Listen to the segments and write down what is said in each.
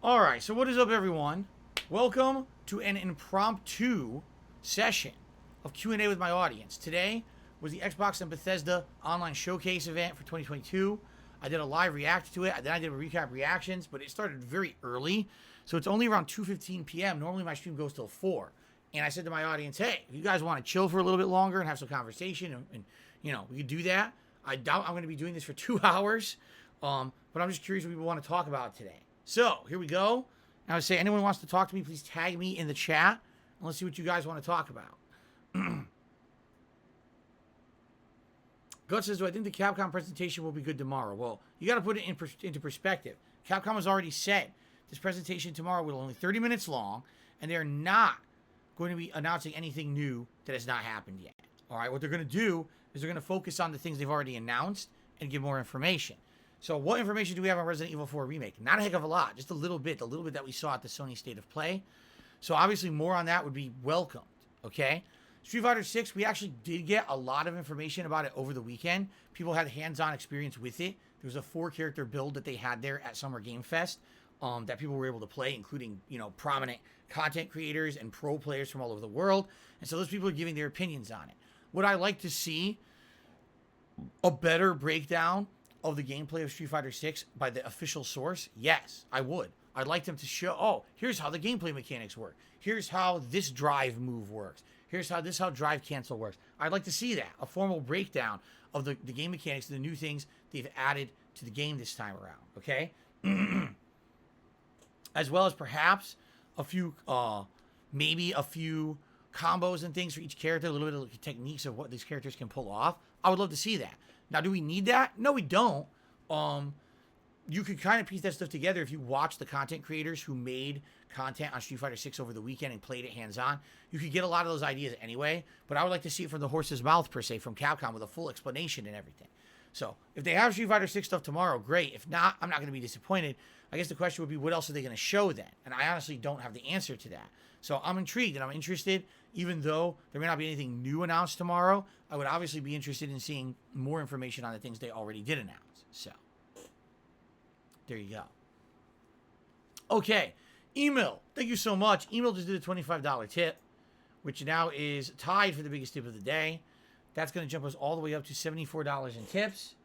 All right, so what is up, everyone? Welcome to an impromptu session of Q&A with my audience. Today was the Xbox and Bethesda online showcase event for 2022. I did a live react to it. Then I did a recap reactions, but it started very early, so it's only around 2:15 p.m. Normally my stream goes till 4. And I said to my audience, hey, if you guys want to chill for a little bit longer and have some conversation, and you know, we could do that. I doubt I'm going to be doing this for 2 hours, but I'm just curious what people want to talk about today. So, here we go. I would say anyone wants to talk to me, please tag me in the chat. And let's see what you guys want to talk about. Gut says, do I think the Capcom presentation will be good tomorrow? Well, you got to put it into perspective. Capcom has already said this presentation tomorrow will only 30 minutes long, and they're not going to be announcing anything new that has not happened yet. All right, what they're going to do is they're going to focus on the things they've already announced and give more information. So what information do we have on Resident Evil 4 Remake? Not a heck of a lot, just a little bit, the little bit that we saw at the Sony State of Play. So obviously more on that would be welcomed, okay? Street Fighter 6, we actually did get a lot of information about it over the weekend. People had hands-on experience with it. There was a 4-character build that they had there at Summer Game Fest that people were able to play, including, you know, prominent content creators and pro players from all over the world. And so those people are giving their opinions on it. Would I like to see a better breakdown of the gameplay of Street Fighter 6 by the official source? Yes, I would. I'd like them to show, oh, here's how the gameplay mechanics work. Here's how this drive move works. Here's how drive cancel works. I'd like to see that, a formal breakdown of the game mechanics, the new things they've added to the game this time around, okay? As well as perhaps a few, maybe a few combos and things for each character, a little bit of techniques of what these characters can pull off. I would love to see that. Now, do we need that? No, we don't. You could kind of piece that stuff together if you watch the content creators who made content on Street Fighter 6 over the weekend and played it hands-on. You could get a lot of those ideas anyway, but I would like to see it from the horse's mouth, per se, from Capcom with a full explanation and everything. So, if they have Street Fighter 6 stuff tomorrow, great. If not, I'm not going to be disappointed. I guess the question would be, what else are they going to show then? And I honestly don't have the answer to that. So, I'm intrigued and I'm interested, even though there may not be anything new announced tomorrow. I would obviously be interested in seeing more information on the things they already did announce. So, there you go. Okay, email. Thank you so much. Email just did a $25 tip, which now is tied for the biggest tip of the day. That's going to jump us all the way up to $74 in tips.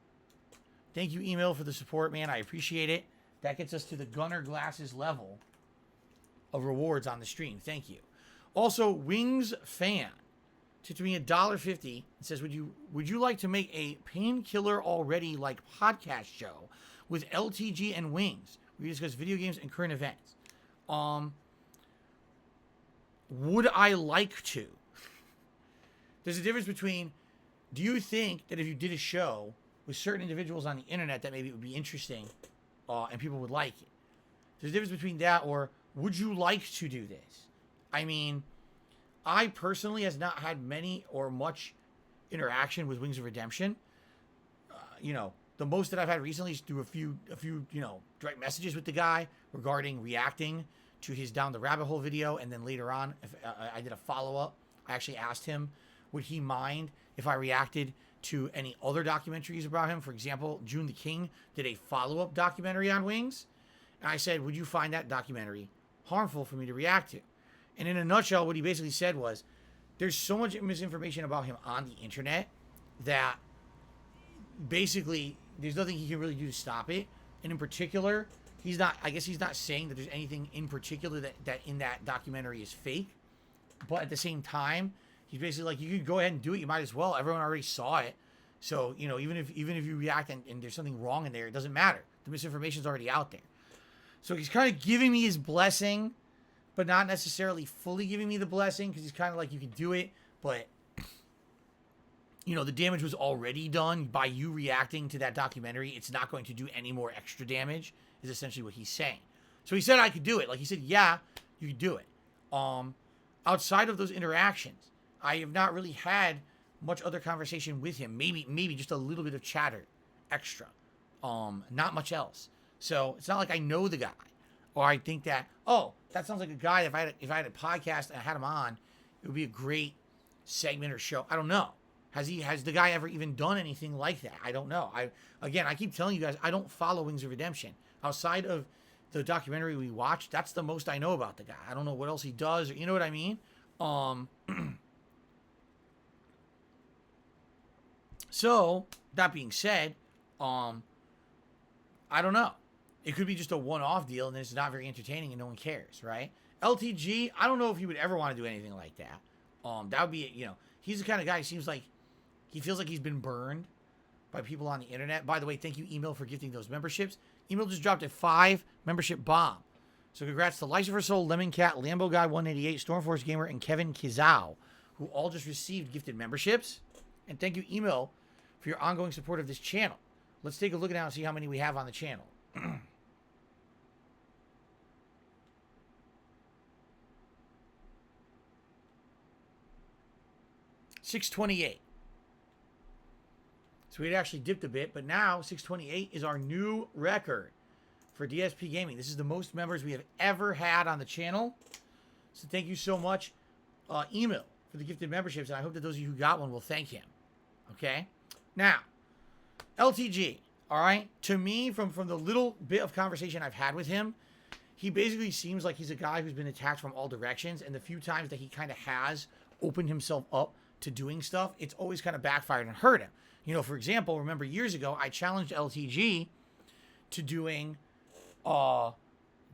Thank you, email, for the support, man. I appreciate it. That gets us to the Gunner Glasses level of rewards on the stream. Thank you. Also, Wings Fan tipped me $1.50 and says, would you like to make a Painkiller Already like podcast show with LTG and Wings? We discuss video games and current events. Would I like to? There's a difference between, do you think that if you did a show with certain individuals on the internet that maybe it would be interesting and people would like it? There's a difference between that or would you like to do this? I mean, I personally has not had many or much interaction with Wings of Redemption. You know, the most that I've had recently is through a few, you know, direct messages with the guy regarding reacting to his Down the Rabbit Hole video. And then later on, if I did a follow-up, I actually asked him, would he mind if I reacted to any other documentaries about him? For example, June the King did a follow-up documentary on Wings. And I said, would you find that documentary harmful for me to react to? And in a nutshell, what he basically said was, there's so much misinformation about him on the internet that basically there's nothing he can really do to stop it. And in particular, he's not saying that there's anything in particular that in that documentary is fake. But at the same time, he's basically like, you could go ahead and do it. You might as well. Everyone already saw it. So, you know, even if you react and there's something wrong in there, it doesn't matter. The misinformation's already out there. So he's kind of giving me his blessing, but not necessarily fully giving me the blessing, because he's kind of like, you can do it, but, you know, the damage was already done by you reacting to that documentary. It's not going to do any more extra damage, is essentially what he's saying. So he said I could do it. Like, he said, yeah, you could do it. Outside of those interactions, I have not really had much other conversation with him. Maybe just a little bit of chatter extra. Not much else. So it's not like I know the guy, or I think that, oh, that sounds like a guy. If I had a podcast and I had him on, it would be a great segment or show. I don't know. Has the guy ever even done anything like that? I don't know. I keep telling you guys, I don't follow Wings of Redemption outside of the documentary we watched, that's the most I know about the guy. I don't know what else he does, or, you know what I mean? So, that being said, I don't know. It could be just a one-off deal, and it's not very entertaining, and no one cares, right? LTG, I don't know if he would ever want to do anything like that. That would be, he's the kind of guy who seems like he feels like he's been burned by people on the internet. By the way, thank you, Email, for gifting those memberships. Email just dropped a 5 membership bomb. So congrats to Lucifer Soul, Lemon Cat, Lambo Guy 188, Stormforce Gamer, and Kevin Kizao, who all just received gifted memberships. And thank you, Email, for your ongoing support of this channel. Let's take a look now and see how many we have on the channel. 628. So we'd actually dipped a bit, but now 628 is our new record for DSPGaming. This is the most members we have ever had on the channel. So thank you so much, Email, for the gifted memberships, and I hope that those of you who got one will thank him. Okay? Now, LTG, all right? To me, from the little bit of conversation I've had with him, he basically seems like he's a guy who's been attacked from all directions, and the few times that he kind of has opened himself up to doing stuff, it's always kind of backfired and hurt him. For example, remember years ago, I challenged LTG to doing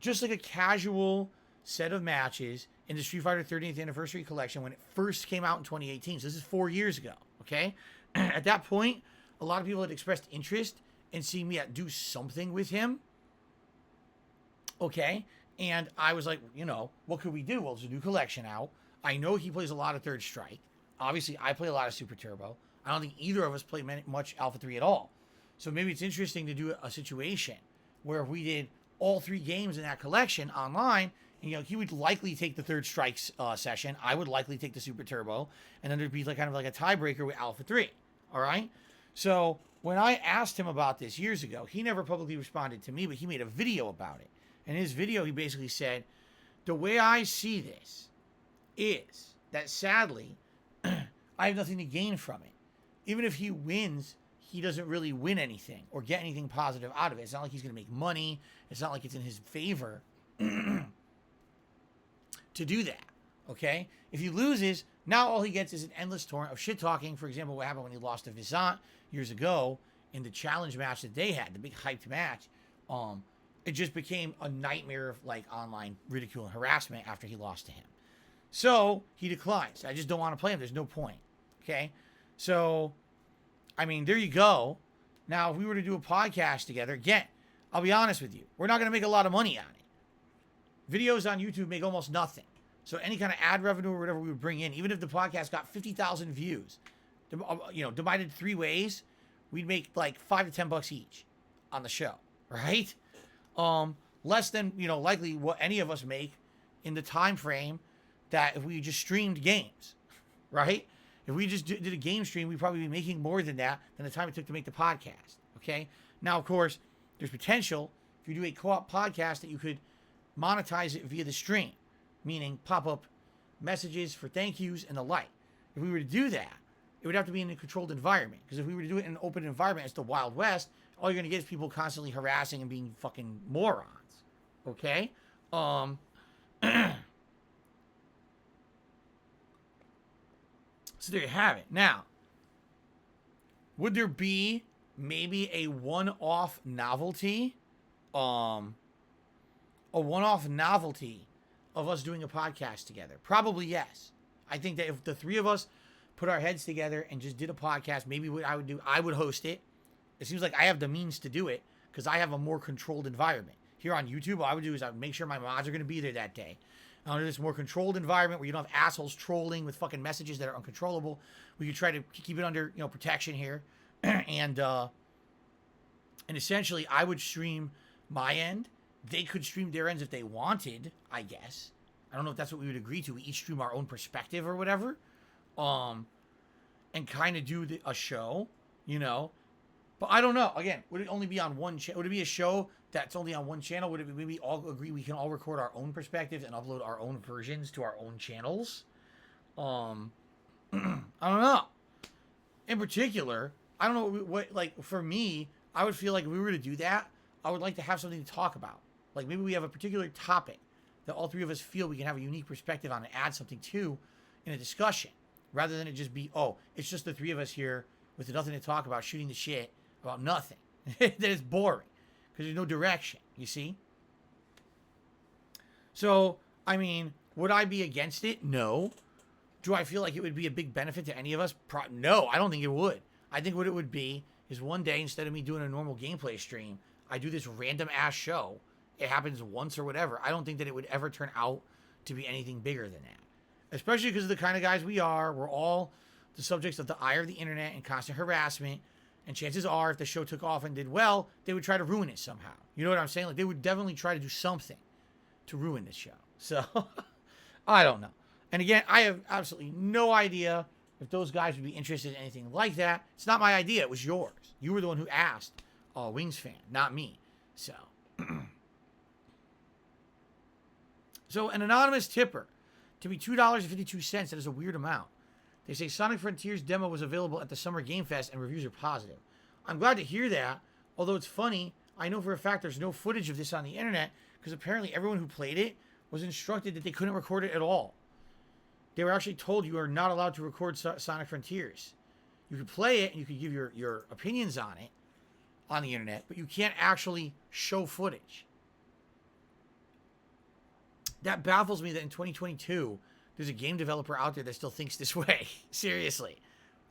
just like a casual set of matches in the Street Fighter 30th Anniversary Collection when it first came out in 2018. So this is 4 years ago, okay? At that point, a lot of people had expressed interest in seeing me do something with him, okay? And I was like, what could we do? Well, there's a new collection out. I know he plays a lot of Third Strike. Obviously, I play a lot of Super Turbo. I don't think either of us play much Alpha 3 at all. So maybe it's interesting to do a situation where if we did all 3 games in that collection online, and, he would likely take the Third Strikes session. I would likely take the Super Turbo. And then there'd be kind of like a tiebreaker with Alpha 3. All right? So when I asked him about this years ago, he never publicly responded to me, but he made a video about it. In his video, he basically said, the way I see this is that sadly, I have nothing to gain from it. Even if he wins, he doesn't really win anything or get anything positive out of it. It's not like he's going to make money. It's not like it's in his favor to do that, okay? If he loses, now all he gets is an endless torrent of shit talking. For example, what happened when he lost to Visant years ago in the challenge match that they had, the big hyped match. It just became a nightmare of online ridicule and harassment after he lost to him. So he declines. I just don't want to play him. There's no point, okay? So, there you go. Now, if we were to do a podcast together, again, I'll be honest with you, we're not going to make a lot of money on it. Videos on YouTube make almost nothing. So any kind of ad revenue or whatever we would bring in, even if the podcast got 50,000 views, divided 3 ways, we'd make like $5 to $10 each on the show, right? Less than, likely what any of us make in the time frame that if we just streamed games, right? If we just did a game stream, we'd probably be making more than that than the time it took to make the podcast, okay? Now, of course, there's potential if you do a co-op podcast that you could monetize it via the stream, meaning pop up messages for thank yous and the like. If we were to do that, it would have to be in a controlled environment, because if we were to do it in an open environment, it's the Wild West, all you're going to get is people constantly harassing and being fucking morons, okay? So there you have it. Now, would there be maybe a one-off novelty? A one-off novelty of us doing a podcast together? Probably yes. I think that if the 3 of us put our heads together and just did a podcast, maybe what I would do, I would host it. It seems like I have the means to do it because I have a more controlled environment. Here on YouTube, what I would do is I would make sure my mods are going to be there that day. Under this more controlled environment where you don't have assholes trolling with fucking messages that are uncontrollable, we could try to keep it under, protection here. and essentially, I would stream my end. They could stream their ends if they wanted, I guess. I don't know if that's what we would agree to. We each stream our own perspective or whatever. And kind of do a show, But I don't know. Again, would it only be on one channel? Would it be a show that's only on one channel? Would it be maybe all agree we can all record our own perspectives and upload our own versions to our own channels? I don't know. In particular, I don't know what, for me, I would feel like if we were to do that, I would like to have something to talk about. Like maybe we have a particular topic that all three of us feel we can have a unique perspective on and add something to in a discussion, rather than it just be, oh, it's just the three of us here with nothing to talk about, shooting the shit about nothing. That is boring because there's no direction, you see? So, I mean, would I be against it? No. Do I feel like it would be a big benefit to any of us? No, I don't think it would. I think what it would be is one day, instead of me doing a normal gameplay stream, I do this random ass show. It happens once or whatever. I don't think that it would ever turn out to be anything bigger than that. Especially because of the kind of guys we are. We're all the subjects of the ire of the internet and constant harassment. And chances are, if the show took off and did well, they would try to ruin it somehow. You know what I'm saying? Like, they would definitely try to do something to ruin this show. So, I don't know. And again, I have absolutely no idea if those guys would be interested in anything like that. It's not my idea. It was yours. You were the one who asked, Wings fan, not me. So, so an anonymous tipper. To be $2.52, that is a weird amount. They say Sonic Frontiers demo was available at the Summer Game Fest and reviews are positive. I'm glad to hear that, although it's funny, I know for a fact there's no footage of this on the internet because apparently everyone who played it was instructed that they couldn't record it at all. They were actually told you are not allowed to record Sonic Frontiers. You could play it and you could give your opinions on it on the internet, but you can't actually show footage. That baffles me that in 2022, there's a game developer out there that still thinks this way. Seriously.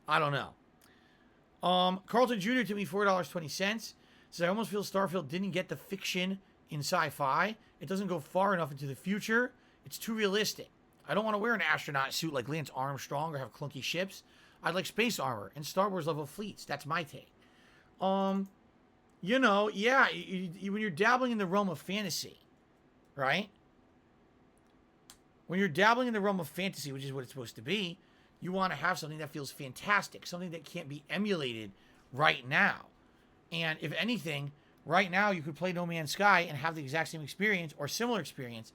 I don't know. Carlton Jr. to me, $4.20. Says, I almost feel Starfield didn't get the fiction in sci-fi. It doesn't go far enough into the future. It's too realistic. I don't want to wear an astronaut suit like Lance Armstrong or have clunky ships. I'd like space armor and Star Wars level fleets. That's my take. You know, yeah, when you're dabbling in the realm of fantasy, right? When you're dabbling in the realm of fantasy, which is what it's supposed to be, you want to have something that feels fantastic, something that can't be emulated right now. And if anything, right now you could play No Man's Sky and have the exact same experience or similar experience,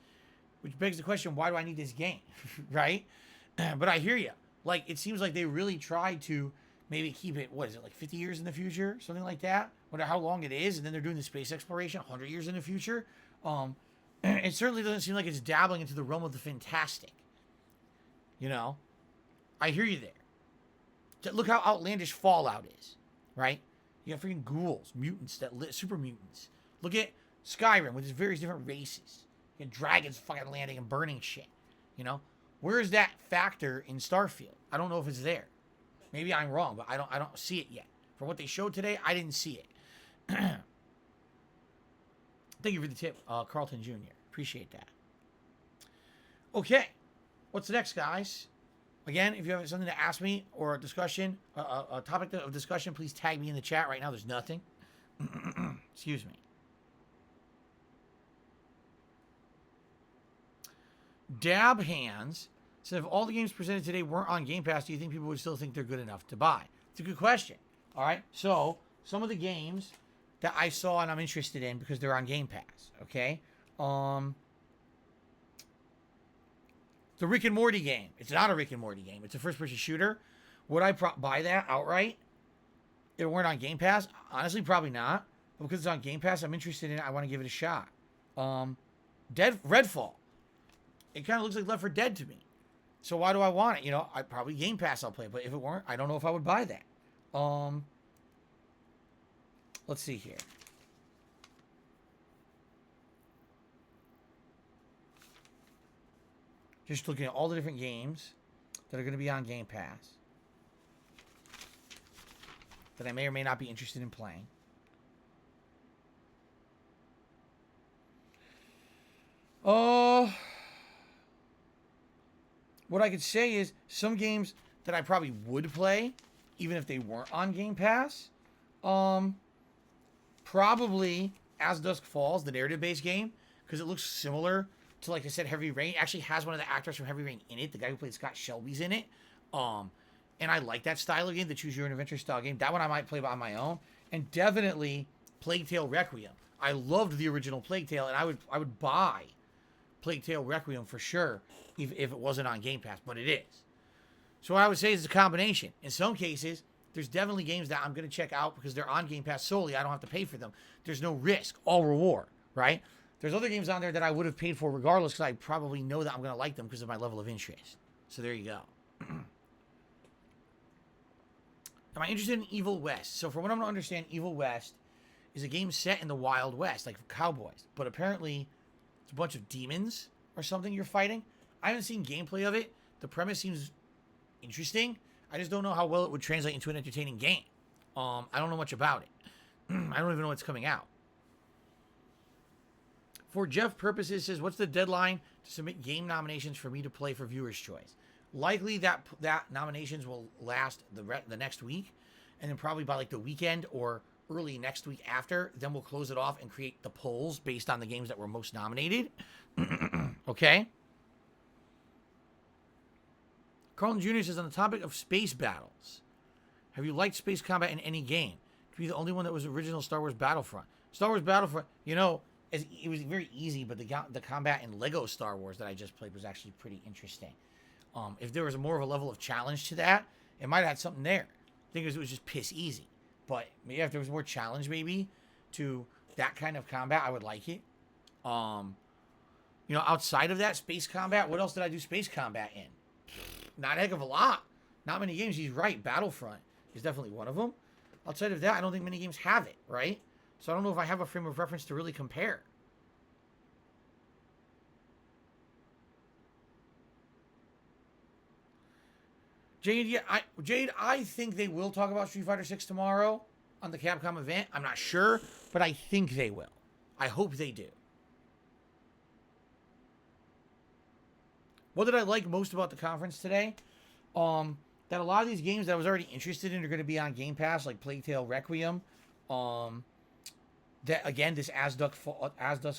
which begs the question, why do I need this game, right? But I hear you. Like, it seems like they really tried to maybe keep it, what is it, like 50 years in the future? Something like that? Wonder how long it is, and then they're doing the space exploration 100 years in the future. It certainly doesn't seem like it's dabbling into the realm of the fantastic. You know? I hear you there. Look how outlandish Fallout is, right? You got freaking ghouls, mutants, super mutants. Look at Skyrim with its various different races. You got dragons fucking landing and burning shit. You know? Where is that factor in Starfield? I don't know if it's there. Maybe I'm wrong, but I don't see it yet. From what they showed today, I didn't see it. Thank you for the tip, Carlton Jr. Appreciate that. Okay. What's next, guys? Again, if you have something to ask me or a discussion, a topic of discussion, please tag me in the chat. Right now, there's nothing. Excuse me. Dab Hands said, if all the games presented today weren't on Game Pass, do you think people would still think they're good enough to buy? It's a good question. All right. So, some of the games that I saw and I'm interested in because they're on Game Pass. Okay. The Rick and Morty game. It's not a Rick and Morty game. It's a first-person shooter. Would I buy that outright if it weren't on Game Pass? Honestly, probably not. But because it's on Game Pass, I'm interested in it. I want to give it a shot. Redfall. It kind of looks like Left 4 Dead to me. So why do I want it? You know, I probably Game Pass I'll play. But if it weren't, I don't know if I would buy that. Let's see here. Just looking at all the different games that are going to be on Game Pass that I may or may not be interested in playing. What I could say is some games that I probably would play, even if they weren't on Game Pass. Probably As Dusk Falls, the narrative-based game, because it looks similar to, like I said, Heavy Rain. It actually has one of the actors from Heavy Rain in it. The guy who played Scott Shelby's in it. And I like that style of game, the Choose Your Own Adventure style game. That one I might play on my own. And definitely Plague Tale Requiem. I loved the original Plague Tale, and I would buy Plague Tale Requiem for sure if it wasn't on Game Pass, but it is. So what I would say is it's a combination. In some cases, there's definitely games that I'm going to check out because they're on Game Pass solely. I don't have to pay for them. There's no risk, all reward, right? There's other games on there that I would have paid for regardless because I probably know that I'm going to like them because of my level of interest. So there you go. Am I interested in Evil West? So from what I'm going to understand, Evil West is a game set in the Wild West, like cowboys. But apparently, it's a bunch of demons or something you're fighting. I haven't seen gameplay of it. The premise seems interesting. I just don't know how well it would translate into an entertaining game. I don't know much about it. I don't even know what's coming out. For Jeff purposes, says, what's the deadline to submit game nominations for me to play for Viewer's Choice? Likely that nominations will last the next week, and then probably by like the weekend or early next week after, then we'll close it off and create the polls based on the games that were most nominated. Okay? Carlton Jr. says, on the topic of space battles, have you liked space combat in any game? To be the only one that was original Star Wars Battlefront. Star Wars Battlefront, you know, it was very easy, but the combat in Lego Star Wars that I just played was actually pretty interesting. If there was more of a level of challenge to that, it might have had something there. I think it was just piss easy. But maybe if there was more challenge maybe to that kind of combat, I would like it. You know, outside of that, space combat, what else did I do space combat in? Not a heck of a lot. Not many games. He's right. Battlefront is definitely one of them. Outside of that, I don't think many games have it, right? So I don't know if I have a frame of reference to really compare. Jade, yeah, I think they will talk about Street Fighter 6 tomorrow on the Capcom event. I'm not sure, but I think they will. I hope they do. What did I like most about the conference today? That a lot of these games that I was already interested in are going to be on Game Pass, like Plague Tale Requiem. That again, this As Dusk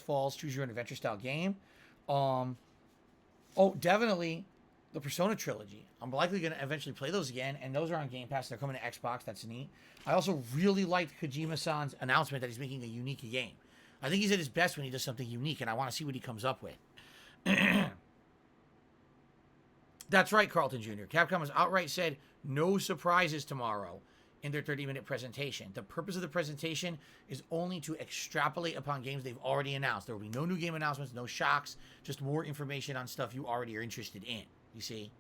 Falls Choose Your Own Adventure style game. Oh, definitely the Persona trilogy. I'm likely going to eventually play those again, and those are on Game Pass. They're coming to Xbox. That's neat. I also really liked Kojima-san's announcement that he's making a unique game. I think he's at his best when he does something unique, and I want to see what he comes up with. That's right, Carlton Jr. Capcom has outright said no surprises tomorrow in their 30-minute presentation. The purpose of the presentation is only to extrapolate upon games they've already announced. There will be no new game announcements, no shocks, just more information on stuff you already are interested in. You see?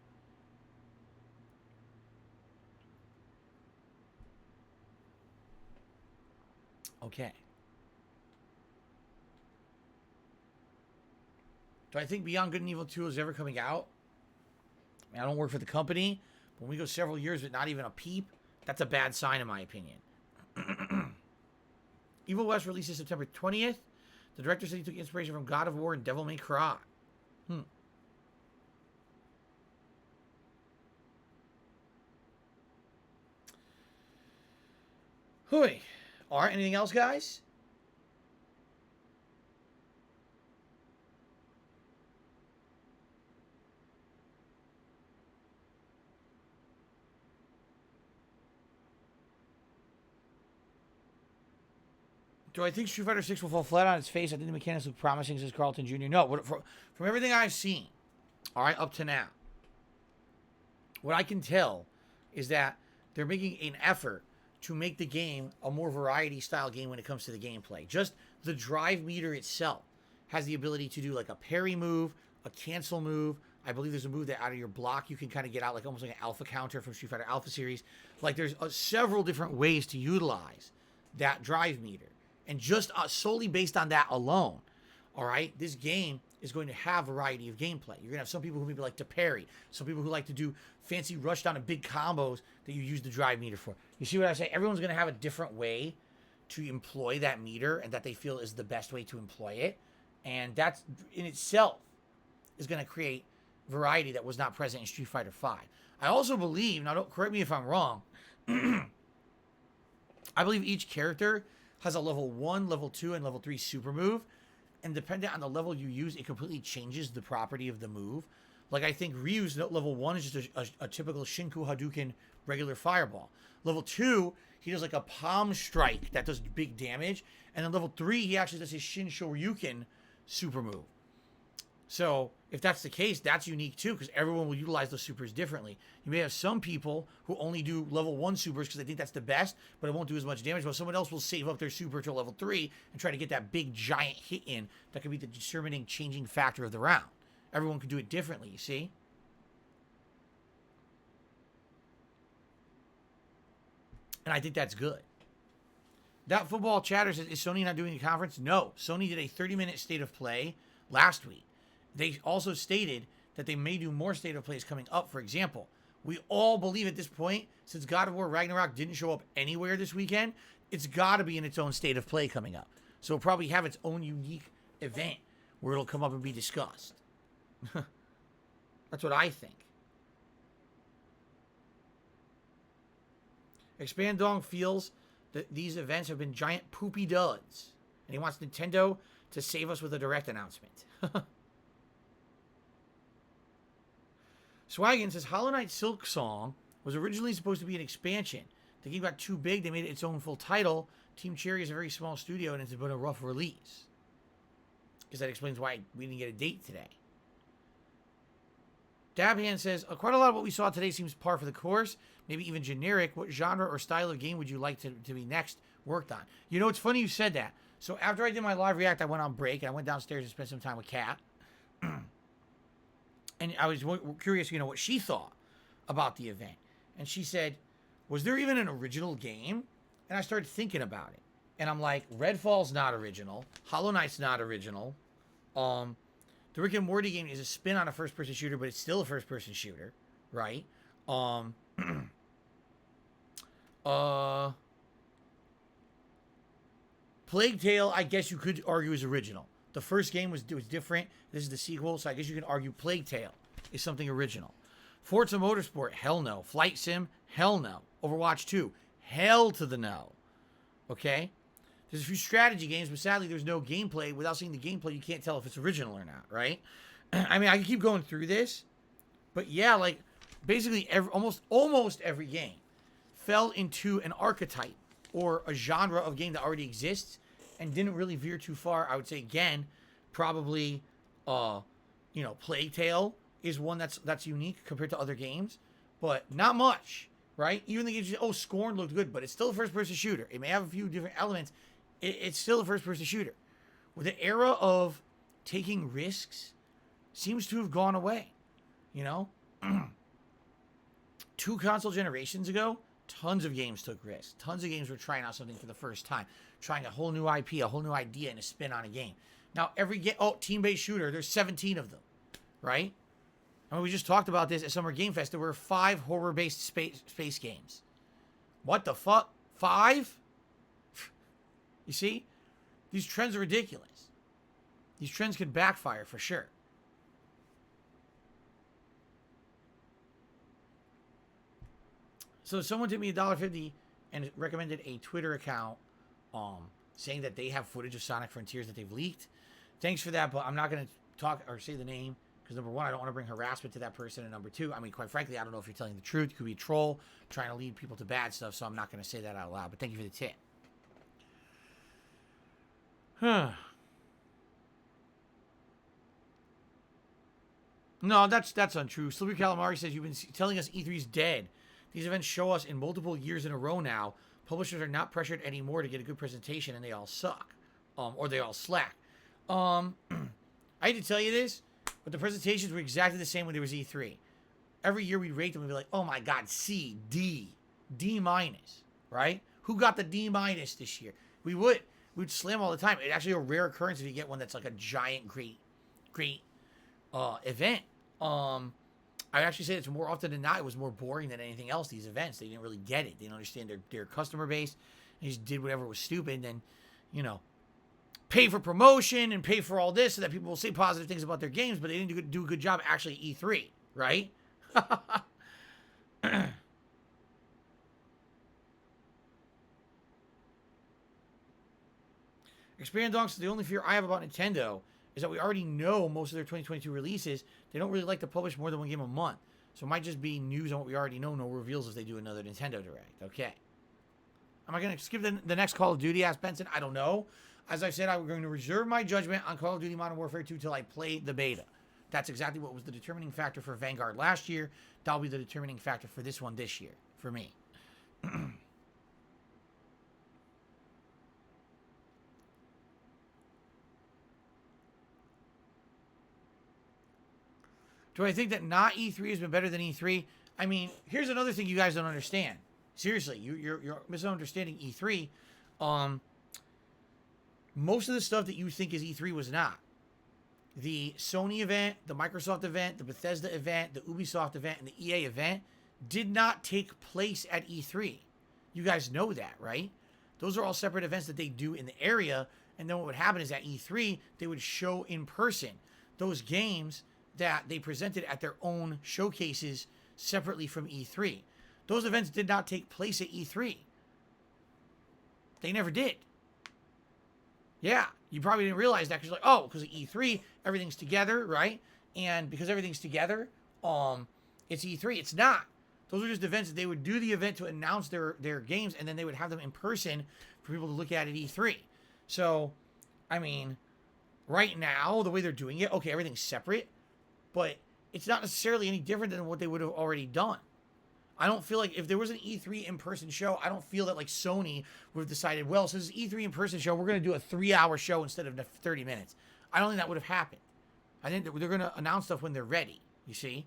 Okay. Do I think Beyond Good and Evil 2 is ever coming out? I mean, I don't work for the company. But when we go several years with not even a peep, that's a bad sign in my opinion. Evil West releases September 20th. The director said he took inspiration from God of War and Devil May Cry. Hooey. All right, anything else, guys? Do I think Street Fighter 6 will fall flat on its face? I think the mechanics look promising, says Carlton Jr. No, from everything I've seen, all right, up to now, what I can tell is that they're making an effort to make the game a more variety-style game when it comes to the gameplay. Just the drive meter itself has the ability to do like a parry move, a cancel move. I believe there's a move that out of your block you can kind of get out like almost like an alpha counter from Street Fighter Alpha series. Like there's several different ways to utilize that drive meter. And just solely based on that alone, all right, this game is going to have variety of gameplay. You're going to have some people who maybe like to parry, some people who like to do fancy rush down and big combos that you use the drive meter for. You see what I say? Everyone's going to have a different way to employ that meter and that they feel is the best way to employ it. And that's in itself is going to create variety that was not present in Street Fighter V. I also believe, now don't correct me if I'm wrong, I believe each character has a level 1, level 2, and level 3 super move. And depending on the level you use, it completely changes the property of the move. Like, I think Ryu's level 1 is just a typical Shinku Hadouken regular fireball. Level 2, he does like a palm strike that does big damage. And then level 3, he actually does his Shin Shoryuken super move. So if that's the case, that's unique too, because everyone will utilize those supers differently. You may have some people who only do level 1 supers because they think that's the best, but it won't do as much damage. While someone else will save up their super to level 3 and try to get that big giant hit in that could be the determining changing factor of the round. Everyone can do it differently, you see? And I think that's good. That football chatter says, is Sony not doing a conference? No. Sony did a 30-minute state of play last week. They also stated that they may do more state of plays coming up. For example, we all believe at this point, since God of War Ragnarok didn't show up anywhere this weekend, it's got to be in its own state of play coming up. So it'll probably have its own unique event where it'll come up and be discussed. That's what I think. Expandong feels that these events have been giant poopy duds, and he wants Nintendo to save us with a direct announcement. Swaggin says, Hollow Knight Silk Song was originally supposed to be an expansion. The game got too big, they made it its own full title. Team Cherry is a very small studio, and it's been a rough release. Because that explains why we didn't get a date today. Dabhand says, quite a lot of what we saw today seems par for the course, maybe even generic. What genre or style of game would you like to be next worked on? You know, it's funny you said that. So after I did my live react, I went on break, and I went downstairs and spent some time with Kat. And I was curious, you know, what she thought about the event. And she said, was there even an original game? And I started thinking about it. And I'm like, Redfall's not original. Hollow Knight's not original. The Rick and Morty game is a spin on a first-person shooter, but it's still a first-person shooter, right? Plague Tale, I guess you could argue is original. The first game was different. This is the sequel, so I guess you can argue Plague Tale is something original. Forza Motorsport, hell no. Flight Sim, hell no. Overwatch 2, hell to the no. Okay? There's a few strategy games, but sadly there's no gameplay. Without seeing the gameplay, you can't tell if it's original or not, right? I mean, I can keep going through this, but yeah, like basically almost every game fell into an archetype or a genre of game that already exists and didn't really veer too far. I would say again, probably Plague Tale is one that's unique compared to other games, but not much, right? Even the games, Scorn looked good, but it's still a first-person shooter. It may have a few different elements. It's still a first-person shooter. Well, the era of taking risks seems to have gone away, you know? 2 console generations ago, tons of games took risks. Tons of games were trying out something for the first time, trying a whole new IP, a whole new idea, and a spin on a game. Now, every game, team-based shooter, there's 17 of them, right? I mean, we just talked about this at Summer Game Fest. There were 5 horror-based space games. What the fuck? 5? You see? These trends are ridiculous. These trends can backfire for sure. So someone took me $1.50 and recommended a Twitter account saying that they have footage of Sonic Frontiers that they've leaked. Thanks for that, but I'm not going to talk or say the name because, number one, I don't want to bring harassment to that person, and number two, I mean, quite frankly, I don't know if you're telling the truth. You could be a troll trying to lead people to bad stuff, so I'm not going to say that out loud, but thank you for the tip. No, that's untrue. Slippery Calamari says, you've been telling us E3's dead. These events show us in multiple years in a row now. Publishers are not pressured anymore to get a good presentation, and they all suck. Or they all slack. I hate to tell you this, but the presentations were exactly the same when there was E3. Every year we'd rate them and be like, oh my God, C, D, D minus, right? Who got the D minus this year? We'd slam all the time. It's actually a rare occurrence if you get one that's like a giant, great event. I actually say it's more often than not, it was more boring than anything else, these events. They didn't really get it. They didn't understand their customer base. They just did whatever was stupid and, pay for promotion and pay for all this so that people will say positive things about their games, but they didn't do a good job actually at E3, right? Expandonks, the only fear I have about Nintendo is that we already know most of their 2022 releases. They don't really like to publish more than one game a month. So it might just be news on what we already know, no reveals if they do another Nintendo Direct. Okay. Am I going to skip the next Call of Duty, asked Benson? I don't know. As I said, I'm going to reserve my judgment on Call of Duty Modern Warfare 2 till I play the beta. That's exactly what was the determining factor for Vanguard last year. That'll be the determining factor for this one this year, for me. Do I think that not E3 has been better than E3? I mean, here's another thing you guys don't understand. Seriously, you're misunderstanding E3. Most of the stuff that you think is E3 was not. The Sony event, the Microsoft event, the Bethesda event, the Ubisoft event, and the EA event did not take place at E3. You guys know that, right? Those are all separate events that they do in the area. And then what would happen is at E3, they would show in person those games that they presented at their own showcases separately from E3. Those events did not take place at E3. They never did. Yeah, you probably didn't realize that because you're like, oh, because of E3, everything's together, right? And because everything's together, it's E3. It's not. Those are just events that they would do the event to announce their games, and then they would have them in person for people to look at E3. So, I mean, right now, the way they're doing it, okay, everything's separate, but it's not necessarily any different than what they would have already done. I don't feel like if there was an E3 in-person show, I don't feel that like Sony would have decided, well, since it's E3 in-person show, we're going to do a 3-hour show instead of 30 minutes. I don't think that would have happened. I think they're going to announce stuff when they're ready, you see?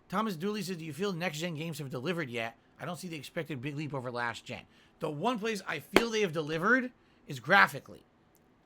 Thomas Dooley says, do you feel next-gen games have delivered yet? I don't see the expected big leap over last gen. The one place I feel they have delivered is graphically.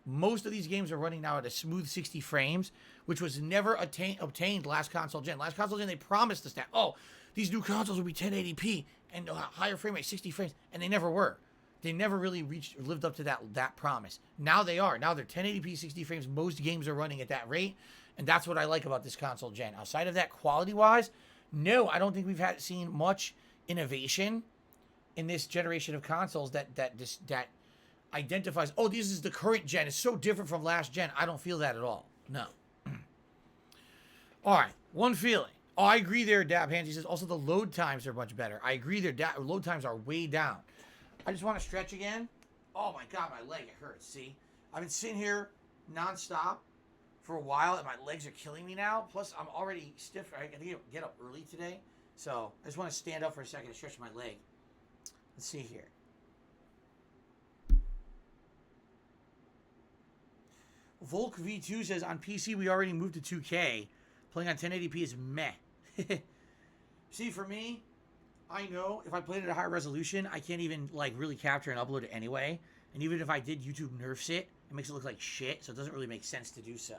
Most of these games are running now at a smooth 60 frames, which was never obtained last console gen. Last console gen, they promised us that, oh, these new consoles will be 1080p and higher frame rate, 60 frames, and they never were. They never really lived up to that promise. Now they are. Now they're 1080p, 60 frames. Most games are running at that rate, and that's what I like about this console gen. Outside of that, quality-wise, no, I don't think we've seen much innovation in this generation of consoles that identifies, oh, this is the current gen. It's so different from last gen. I don't feel that at all. No. All right. One feeling. Oh, I agree there, Dab Hands. He says, also the load times are much better. I agree there. Load times are way down. I just want to stretch again. Oh, my God. My leg, it hurts. See? I've been sitting here nonstop for a while, and my legs are killing me now. Plus, I'm already stiff. I think I'll get up early today. So I just want to stand up for a second and stretch my leg. Let's see here. Volk V2 says, on PC, we already moved to 2K. Playing on 1080p is meh. See, for me, I know if I played at a higher resolution, I can't even, like, really capture and upload it anyway. And even if I did, YouTube nerfs it. It makes it look like shit, so it doesn't really make sense to do so.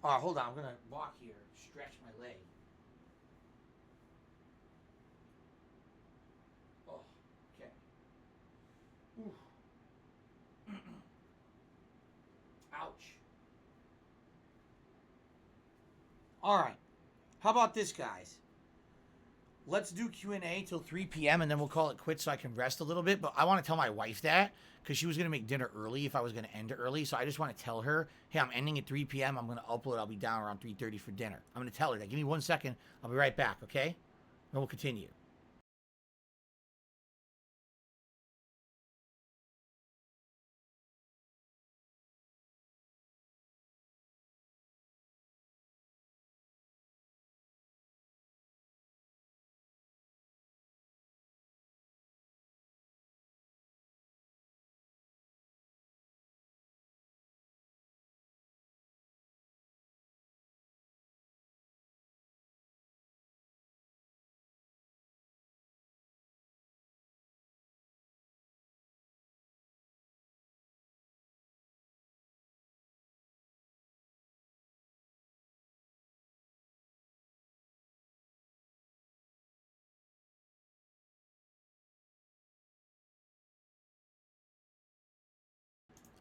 Oh, hold on. I'm going to walk here. Stretch my leg. Oh, okay. Ooh. Ouch. All right. How about this, guys? Let's do Q&A till 3 p.m. and then we'll call it quits so I can rest a little bit. But I want to tell my wife that because she was going to make dinner early if I was going to end it early. So I just want to tell her, hey, I'm ending at 3 p.m. I'm going to upload. I'll be down around 3:30 for dinner. I'm going to tell her that. Give me 1 second. I'll be right back, okay? Then we'll continue.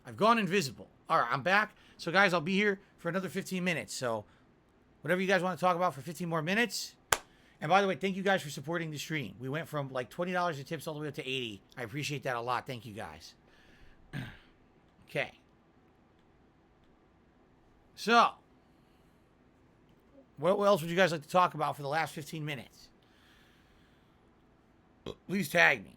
I've gone invisible. All right, I'm back. So, guys, I'll be here for another 15 minutes. So, whatever you guys want to talk about for 15 more minutes. And by the way, thank you guys for supporting the stream. We went from like $20 in tips all the way up to $80. I appreciate that a lot. Thank you guys. Okay. So, what else would you guys like to talk about for the last 15 minutes? Please tag me.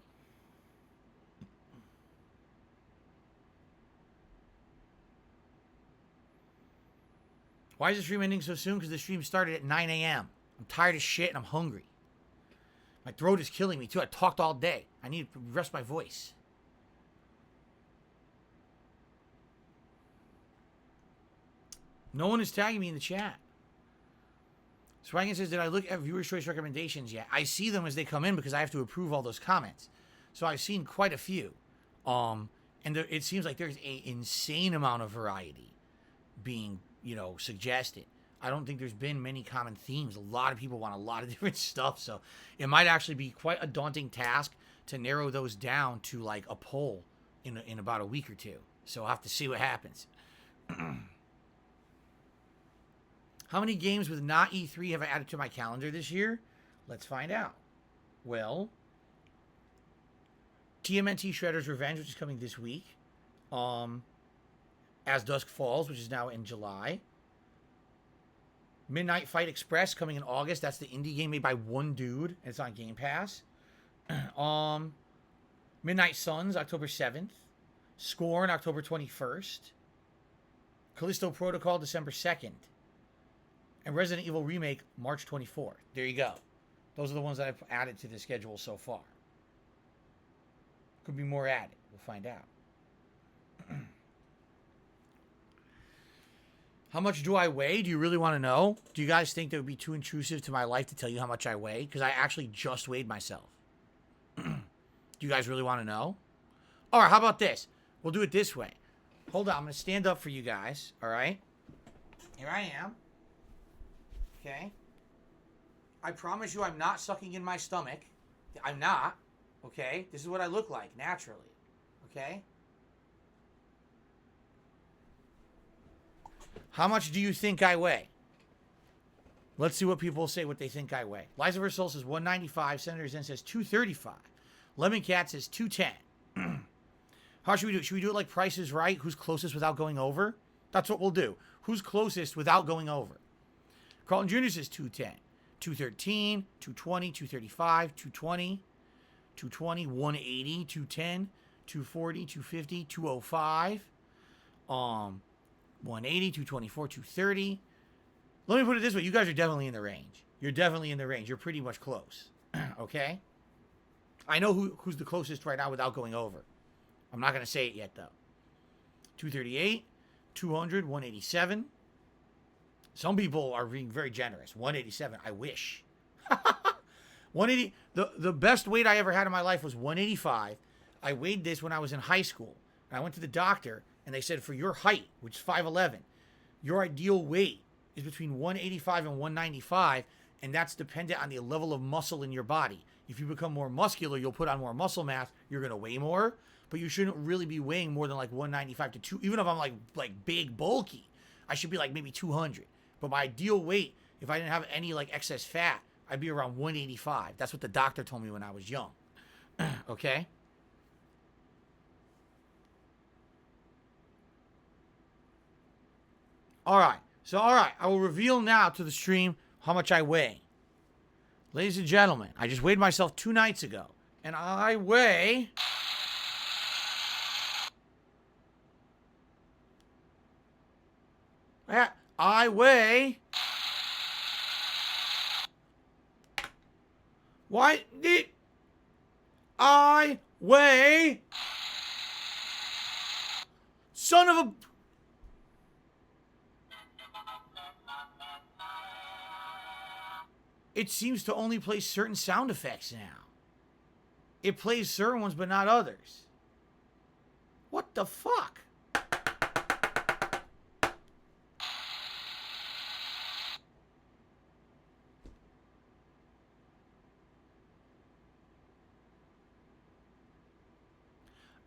Why is the stream ending so soon? Because the stream started at 9 a.m. I'm tired of shit and I'm hungry. My throat is killing me too. I talked all day. I need to rest my voice. No one is tagging me in the chat. Swaggin says, did I look at viewer's choice recommendations yet? I see them as they come in because I have to approve all those comments. So I've seen quite a few. And it seems like there's an insane amount of variety being, suggested. I don't think there's been many common themes. A lot of people want a lot of different stuff. So it might actually be quite a daunting task to narrow those down to like a poll in about a week or two. So I'll have to see what happens. How many games with not E3 have I added to my calendar this year? Let's find out. Well, TMNT Shredder's Revenge, which is coming this week. As Dusk Falls, which is now in July. Midnight Fight Express coming in August. That's the indie game made by one dude. And it's on Game Pass. Midnight Suns, October 7th. Scorn, October 21st. Callisto Protocol, December 2nd. And Resident Evil Remake, March 24th. There you go. Those are the ones that I've added to the schedule so far. Could be more added. We'll find out. How much do I weigh? Do you really want to know? Do you guys think that would be too intrusive to my life to tell you how much I weigh? Because I actually just weighed myself. Do you guys really want to know? All right, how about this? We'll do it this way. Hold on, I'm going to stand up for you guys. All right? Here I am. Okay? I promise you I'm not sucking in my stomach. I'm not. Okay? This is what I look like, naturally. Okay? How much do you think I weigh? Let's see what people say what they think I weigh. Liza Versol says 195. Senator Zen says 235. Lemon Cat says 210. How should we do it? Should we do it like Price is Right? Who's closest without going over? That's what we'll do. Who's closest without going over? Carlton Jr. says 210. 213, 220, 235, 220, 220, 180, 210, 240, 250, 205. 180, 224, 230. Let me put it this way. You guys are definitely in the range. You're definitely in the range. You're pretty much close. Okay? I know who's the closest right now without going over. I'm not going to say it yet, though. 238, 200, 187. Some people are being very generous. 187. I wish. 180. The best weight I ever had in my life was 185. I weighed this when I was in high school. And I went to the doctor, and they said, for your height, which is 5'11", your ideal weight is between 185 and 195, and that's dependent on the level of muscle in your body. If you become more muscular, you'll put on more muscle mass, you're going to weigh more, but you shouldn't really be weighing more than like 195 to 2. Even if I'm like big, bulky, I should be like maybe 200. But my ideal weight, if I didn't have any like excess fat, I'd be around 185. That's what the doctor told me when I was young. Okay? All right. I will reveal now to the stream how much I weigh. Ladies and gentlemen, I just weighed myself 2 nights ago. And I weigh... I weigh... Why did... I weigh... Son of a... It seems to only play certain sound effects now. It plays certain ones, but not others. What the fuck?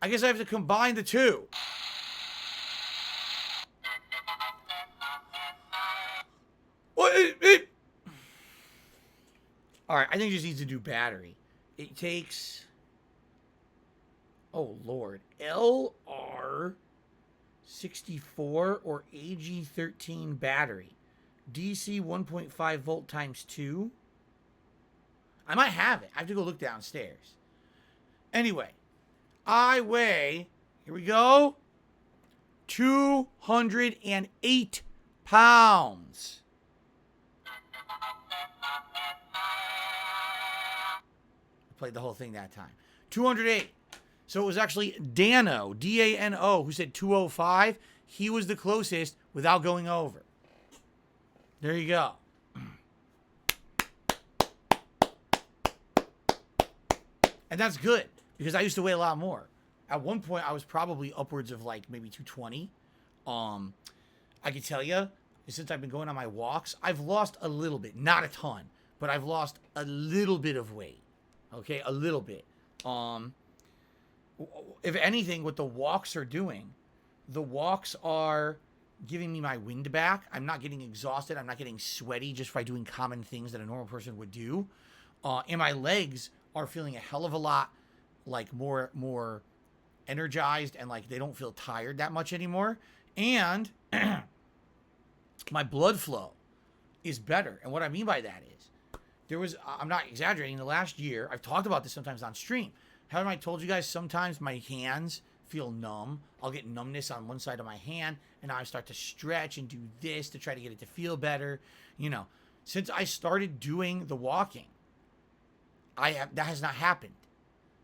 I guess I have to combine the two. All right, I think it just needs to do battery. It takes... Oh, Lord. LR64 or AG13 battery. DC 1.5 volt times 2. I might have it. I have to go look downstairs. Anyway, I weigh, here we go, 208 pounds. I played the whole thing that time. 208. So it was actually Dano, D-A-N-O, who said 205. He was the closest without going over. There you go. And that's good, because I used to weigh a lot more. At one point, I was probably upwards of like maybe 220. I can tell you, since I've been going on my walks, I've lost a little bit. Not a ton, but I've lost a little bit of weight. Okay, a little bit. If anything, what the walks are doing, the walks are giving me my wind back. I'm not getting exhausted. I'm not getting sweaty just by doing common things that a normal person would do. And my legs are feeling a hell of a lot like more energized, and like they don't feel tired that much anymore. And my blood flow is better. And what I mean by that is, I'm not exaggerating, the last year, I've talked about this sometimes on stream. Haven't I told you guys sometimes my hands feel numb? I'll get numbness on one side of my hand, and I start to stretch and do this to try to get it to feel better. You know, since I started doing the walking, that has not happened.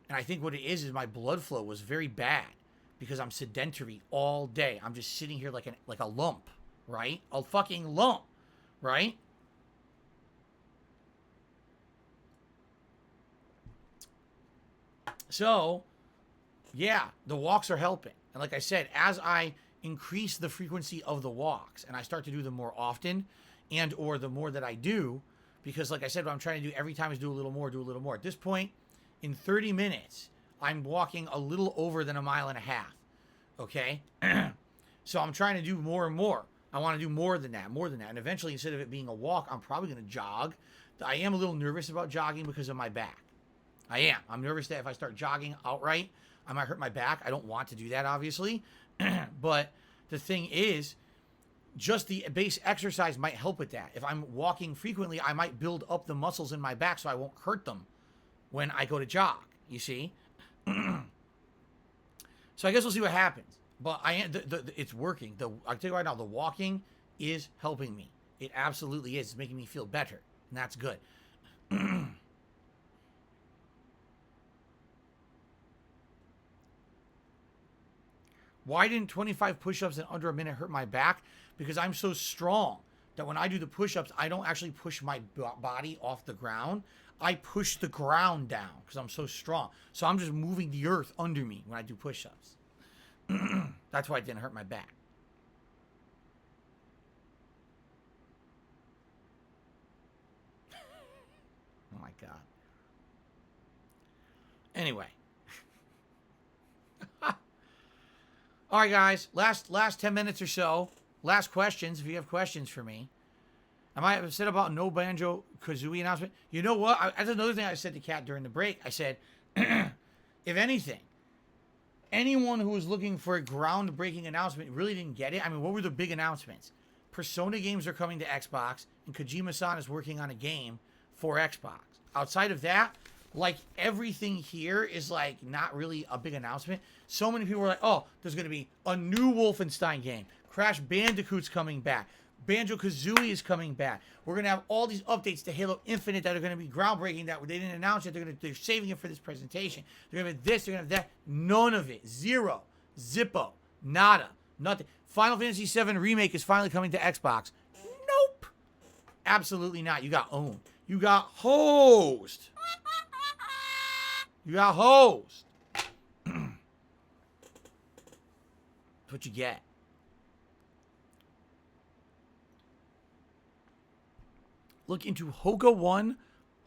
And I think what it is my blood flow was very bad because I'm sedentary all day. I'm just sitting here like a lump, right? A fucking lump, right? So, yeah, the walks are helping. And like I said, as I increase the frequency of the walks and I start to do them more often, and or the more that I do, because like I said, what I'm trying to do every time is do a little more, do a little more. At this point, in 30 minutes, I'm walking a little over than a mile and a half. Okay? So I'm trying to do more and more. I want to do more than that. And eventually, instead of it being a walk, I'm probably going to jog. I am a little nervous about jogging because of my back. I am. I'm nervous that if I start jogging outright, I might hurt my back. I don't want to do that, obviously. But the thing is, just the base exercise might help with that. If I'm walking frequently, I might build up the muscles in my back so I won't hurt them when I go to jog, you see? So I guess we'll see what happens. But it's working. I'll tell you right now, the walking is helping me. It absolutely is. It's making me feel better, and that's good. Why didn't 25 push-ups in under a minute hurt my back? Because I'm so strong that when I do the push-ups, I don't actually push my body off the ground. I push the ground down because I'm so strong. So I'm just moving the earth under me when I do push-ups. That's why it didn't hurt my back. Oh my God. Anyway. All right, guys. Last 10 minutes or so. Last questions, if you have questions for me. I might have said about no Banjo-Kazooie announcement. You know what? That's another thing I said to Kat during the break. I said, if anything, anyone who was looking for a groundbreaking announcement really didn't get it. I mean, what were the big announcements? Persona games are coming to Xbox, and Kojima-san is working on a game for Xbox. Outside of that, like, everything here is, like, not really a big announcement. So many people were like, oh, there's going to be a new Wolfenstein game. Crash Bandicoot's coming back. Banjo-Kazooie is coming back. We're going to have all these updates to Halo Infinite that are going to be groundbreaking that they didn't announce it. They're saving it for this presentation. They're going to have this, they're going to have that. None of it. Zero. Zippo. Nada. Nothing. Final Fantasy VII Remake is finally coming to Xbox. Nope. Absolutely not. You got owned. You got hosed. You got hosed. That's what you get. Look into Hoka One,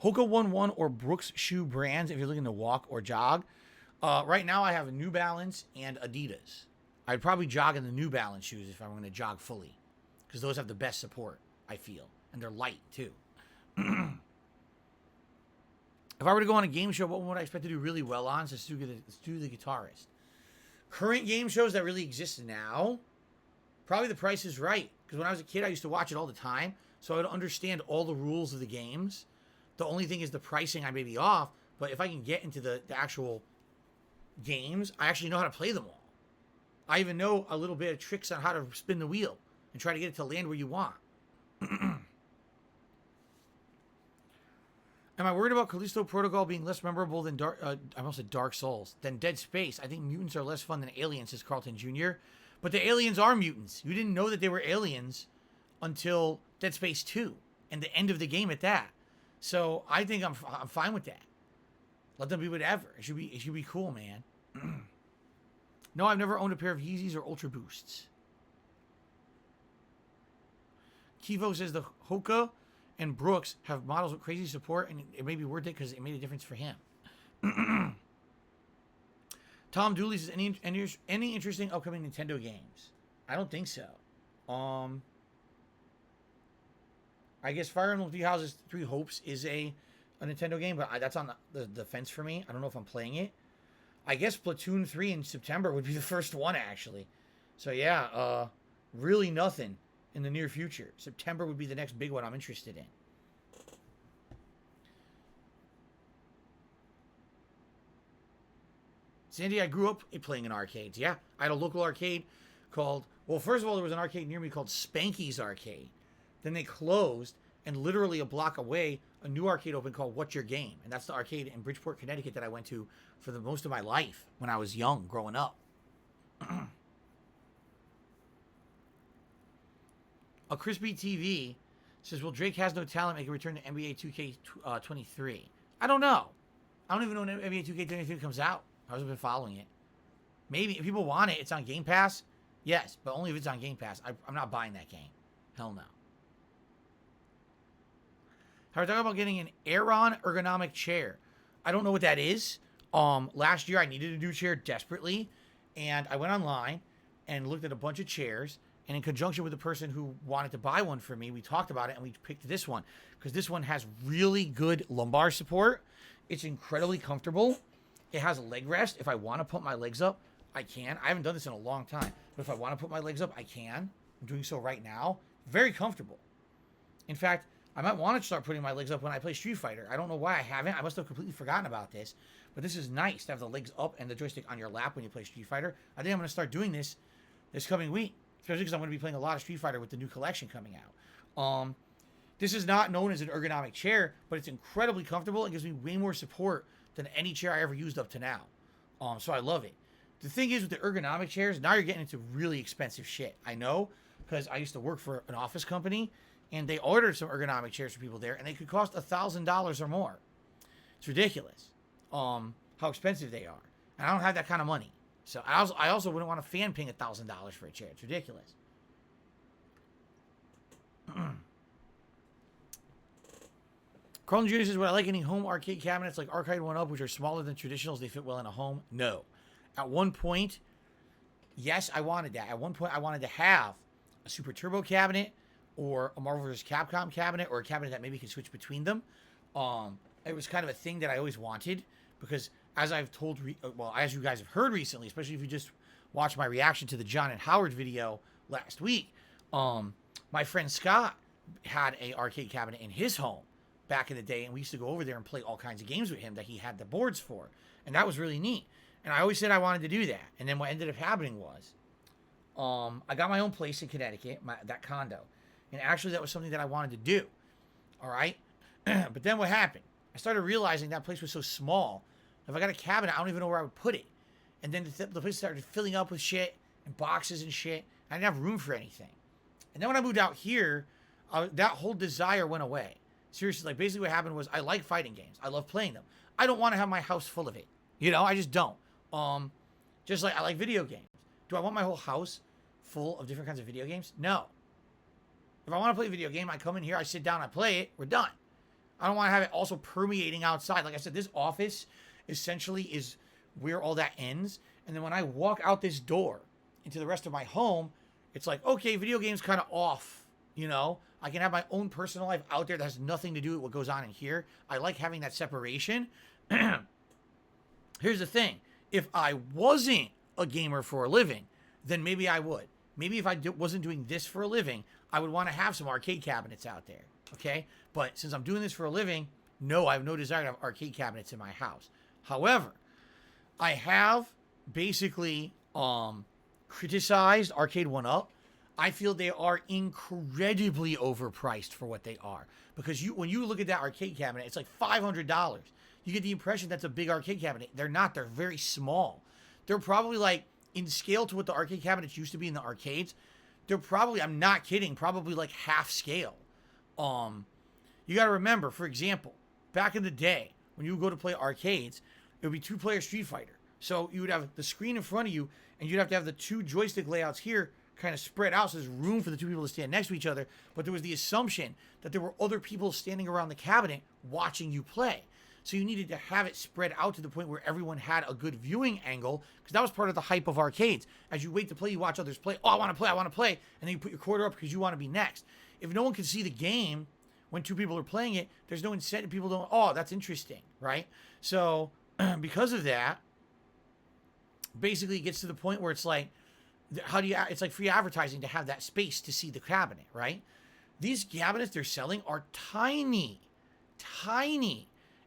Hoka 1 or Brooks shoe brands if you're looking to walk or jog. Right now I have New Balance and Adidas. I'd probably jog in the New Balance shoes if I'm going to jog fully, because those have the best support, I feel. And they're light, too. If I were to go on a game show, what would I expect to do really well on? So Stu the Guitarist. Current game shows that really exist now, probably The Price is Right. Because when I was a kid, I used to watch it all the time. So I would understand all the rules of the games. The only thing is the pricing I may be off, but if I can get into the actual games, I actually know how to play them all. I even know a little bit of tricks on how to spin the wheel and try to get it to land where you want. Am I worried about Callisto Protocol being less memorable than I almost said Dark Souls, than Dead Space? I think mutants are less fun than aliens, says Carlton Jr. But the aliens are mutants. You didn't know that they were aliens until Dead Space 2 and the end of the game at that. So I think I'm fine with that. Let them be whatever. It should be cool, man. No, I've never owned a pair of Yeezys or Ultra Boosts. Kivo says the Hoka and Brooks have models with crazy support, and it may be worth it because it made a difference for him. Tom Dooley says, any interesting upcoming Nintendo games? I don't think so. I guess Fire Emblem Three Houses, Three Hopes is a Nintendo game, but that's on the fence for me. I don't know if I'm playing it. I guess Splatoon 3 in September would be the first one, actually. So, yeah, really nothing in the near future. September would be the next big one I'm interested in. Sandy, I grew up playing in arcades. Yeah, I had a local arcade called, well, first of all, there was an arcade near me called Spanky's Arcade. Then they closed, and literally a block away, a new arcade opened called What's Your Game? And that's the arcade in Bridgeport, Connecticut that I went to for the most of my life when I was young, growing up. A Crispy TV says, will Drake Has No Talent make a return to NBA 2K23? I don't know. I don't even know when NBA 2K23 comes out. I haven't been following it. Maybe. If people want it, it's on Game Pass. Yes, but only if it's on Game Pass. I'm not buying that game. Hell no. I was talking about getting an Aeron ergonomic chair. I don't know what that is. Last year, I needed a new chair desperately. And I went online and looked at a bunch of chairs. And in conjunction with the person who wanted to buy one for me, we talked about it and we picked this one. Because this one has really good lumbar support. It's incredibly comfortable. It has a leg rest. If I want to put my legs up, I can. I haven't done this in a long time. But if I want to put my legs up, I can. I'm doing so right now. Very comfortable. In fact, I might want to start putting my legs up when I play Street Fighter. I don't know why I haven't. I must have completely forgotten about this. But this is nice to have the legs up and the joystick on your lap when you play Street Fighter. I think I'm going to start doing this coming week. Especially because I'm going to be playing a lot of Street Fighter with the new collection coming out. This is not known as an ergonomic chair, but it's incredibly comfortable. It gives me way more support than any chair I ever used up to now. So I love it. The thing is with the ergonomic chairs, now you're getting into really expensive shit. I know, because I used to work for an office company, and they ordered some ergonomic chairs for people there, and they could cost $1,000 or more. It's ridiculous how expensive they are. And I don't have that kind of money. So I also wouldn't want a fan paying $1,000 for a chair. It's ridiculous. Carlton Jr. says, would I like any home arcade cabinets like Arcade 1-Up, which are smaller than traditionals? They fit well in a home? No. At one point, yes, I wanted that. At one point, I wanted to have a Super Turbo cabinet or a Marvel vs. Capcom cabinet or a cabinet that maybe could switch between them. It was kind of a thing that I always wanted because as I've told, as you guys have heard recently, especially if you just watched my reaction to the John and Howard video last week, my friend Scott had a arcade cabinet in his home back in the day, and we used to go over there and play all kinds of games with him that he had the boards for, and that was really neat. And I always said I wanted to do that, and then what ended up happening was, I got my own place in Connecticut, that condo, and actually that was something that I wanted to do, all right? But then what happened? I started realizing that place was so small. If I got a cabinet, I don't even know where I would put it. And then the place started filling up with shit and boxes and shit. I didn't have room for anything. And then when I moved out here, that whole desire went away. Seriously, like basically what happened was I like fighting games. I love playing them. I don't want to have my house full of it. You know, I just don't. Just like I like video games. Do I want my whole house full of different kinds of video games? No. If I want to play a video game, I come in here, I sit down, I play it, we're done. I don't want to have it also permeating outside. Like I said, this office essentially is where all that ends. And then when I walk out this door into the rest of my home, it's like, okay, video games kind of off, you know? I can have my own personal life out there that has nothing to do with what goes on in here. I like having that separation. Here's the thing. If I wasn't a gamer for a living, then maybe I would. Maybe if I wasn't doing this for a living, I would want to have some arcade cabinets out there, okay? But since I'm doing this for a living, No, I have no desire to have arcade cabinets in my house. However, I have basically criticized Arcade 1-Up. I feel they are incredibly overpriced for what they are. Because when you look at that arcade cabinet, it's like $500. You get the impression that's a big arcade cabinet. They're not. They're very small. They're probably like, in scale to what the arcade cabinets used to be in the arcades, they're probably, I'm not kidding, probably like half scale. You got to remember, for example, back in the day, when you would go to play arcades, it would be 2-player Street Fighter. So you would have the screen in front of you, and you'd have to have the 2 joystick layouts here kind of spread out so there's room for the 2 people to stand next to each other. But there was the assumption that there were other people standing around the cabinet watching you play. So you needed to have it spread out to the point where everyone had a good viewing angle, because that was part of the hype of arcades. As you wait to play, you watch others play. Oh, I want to play. And then you put your quarter up because you want to be next. If no one can see the game when 2 people are playing it, there's no incentive. People don't, oh, that's interesting, right? So because of that, basically it gets to the point where it's like, it's like free advertising to have that space to see the cabinet, right? These cabinets they're selling are tiny,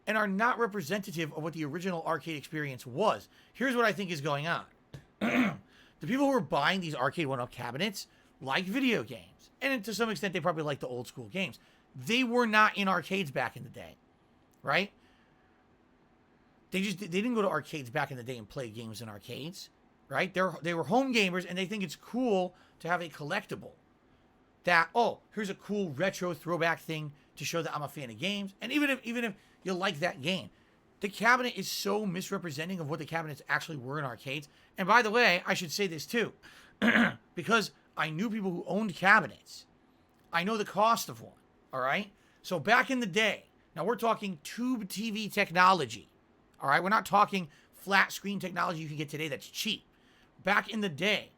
and are not representative of what the original arcade experience was. Here's what I think is going on. The people who are buying these Arcade 1-Up cabinets like video games. And to some extent, they probably like the old school games. They were not in arcades back in the day, right? They didn't go to arcades back in the day and play games in arcades, right? They were home gamers, and they think it's cool to have a collectible. That, oh, here's a cool retro throwback thing to show that I'm a fan of games. And even if you like that game, the cabinet is so misrepresenting of what the cabinets actually were in arcades. And by the way, I should say this too, because I knew people who owned cabinets. I know the cost of one, all right? So back in the day, now we're talking tube TV technology, all right? We're not talking flat screen technology you can get today that's cheap. Back in the day,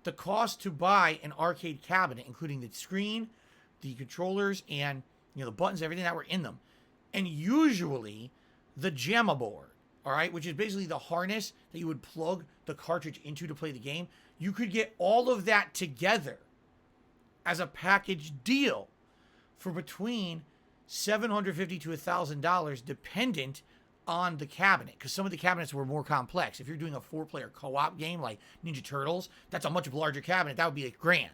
the cost to buy an arcade cabinet, including the screen, the controllers, and the buttons, everything that were in them, and usually the JAMA board, all right, which is basically the harness that you would plug the cartridge into to play the game. You could get all of that together as a package deal for between $750 to $1,000, dependent on the cabinet, because some of the cabinets were more complex. If you're doing a 4-player co-op game like Ninja Turtles, that's a much larger cabinet. That would be $1,000.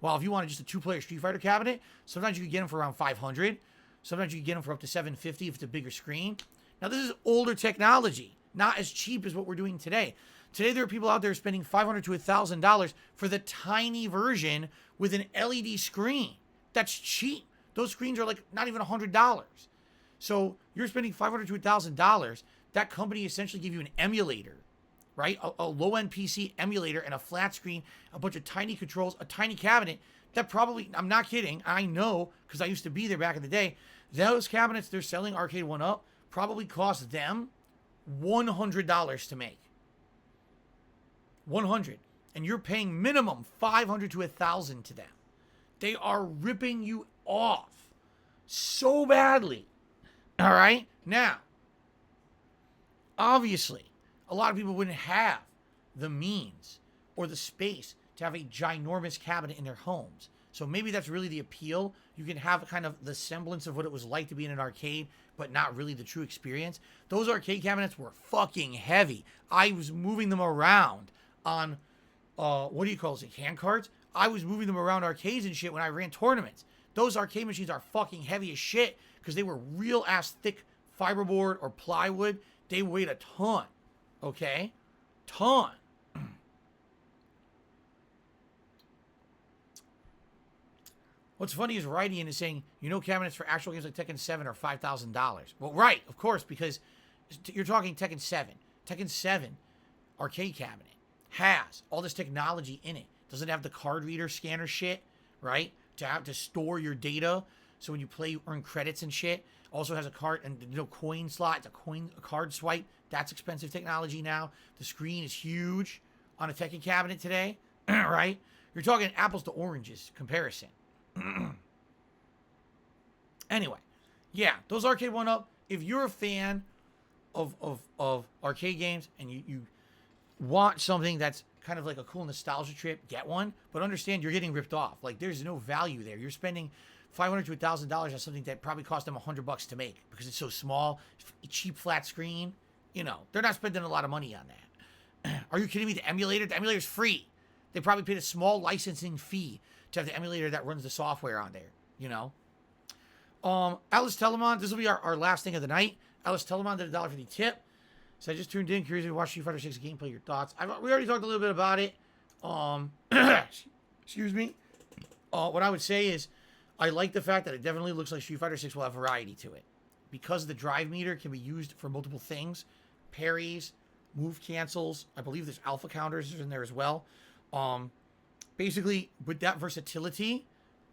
Well, if you wanted just a 2-player Street Fighter cabinet, sometimes you could get them for around $500. Sometimes you could get them for up to $750 if it's a bigger screen. Now, this is older technology, not as cheap as what we're doing today. Today, there are people out there spending $500 to $1,000 for the tiny version with an LED screen. That's cheap. Those screens are like not even $100. So you're spending $500 to $1,000. That company essentially give you an emulator, right? A low-end PC emulator and a flat screen, a bunch of tiny controls, a tiny cabinet. That probably, I'm not kidding, I know, because I used to be there back in the day, those cabinets they're selling Arcade 1-Up probably cost them $100 to make. 100. And you're paying minimum $500 to $1,000 to them. They are ripping you off so badly. All right? Now, obviously, a lot of people wouldn't have the means or the space to have a ginormous cabinet in their homes. So maybe that's really the appeal. You can have kind of the semblance of what it was like to be in an arcade, but not really the true experience. Those arcade cabinets were fucking heavy. I was moving them around on, what do you call it, hand carts? I was moving them around arcades and shit when I ran tournaments. Those arcade machines are fucking heavy as shit because they were real ass thick fiberboard or plywood. They weighed a ton, okay? Ton. What's funny is Rydian is saying, cabinets for actual games like Tekken 7 are $5,000. Well, right, of course, because you're talking Tekken 7. Tekken 7 arcade cabinet has all this technology in it. Doesn't have the card reader scanner shit, right? To have to store your data. So when you play, you earn credits and shit. Also has a card and coin slot. It's a card swipe. That's expensive technology now. The screen is huge on a Tekken cabinet today, right? You're talking apples to oranges comparison. Anyway, yeah, those Arcade 1-Up, if you're a fan of arcade games and you want something that's kind of like a cool nostalgia trip, get one. But understand you're getting ripped off. Like, there's no value there. You're spending $500 to $1,000 on something that probably cost them $100 to make because it's so small, cheap flat screen. You know, they're not spending a lot of money on that. Are you kidding me? The emulator's free. They probably paid a small licensing fee to have the emulator that runs the software on there, you know? Alice Telemon, this will be our last thing of the night. Alice Telemon did a $1.50 tip. So I just tuned in, curious to watch Street Fighter 6 gameplay, your thoughts. We already talked a little bit about it. Excuse me. What I would say is, I like the fact that it definitely looks like Street Fighter 6 will have variety to it. Because the drive meter can be used for multiple things. Parries, move cancels. I believe there's alpha counters in there as well. Basically, with that versatility,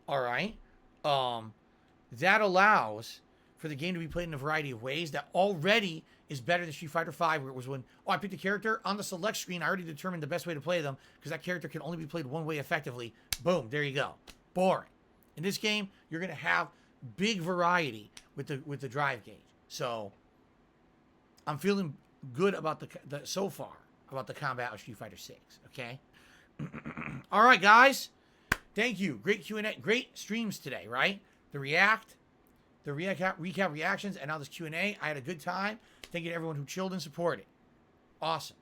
all right, that allows for the game to be played in a variety of ways that already is better than Street Fighter V, where it was when, I picked a character, on the select screen, I already determined the best way to play them, because that character can only be played one way effectively. Boom, there you go. Boring. In this game, you're going to have big variety with the drive gauge. So, I'm feeling good about so far, about the combat of Street Fighter 6, okay? All right, guys. Thank you. Great Q&A. Great streams today, right? The recap reactions, and now this Q&A. I had a good time. Thank you to everyone who chilled and supported. Awesome.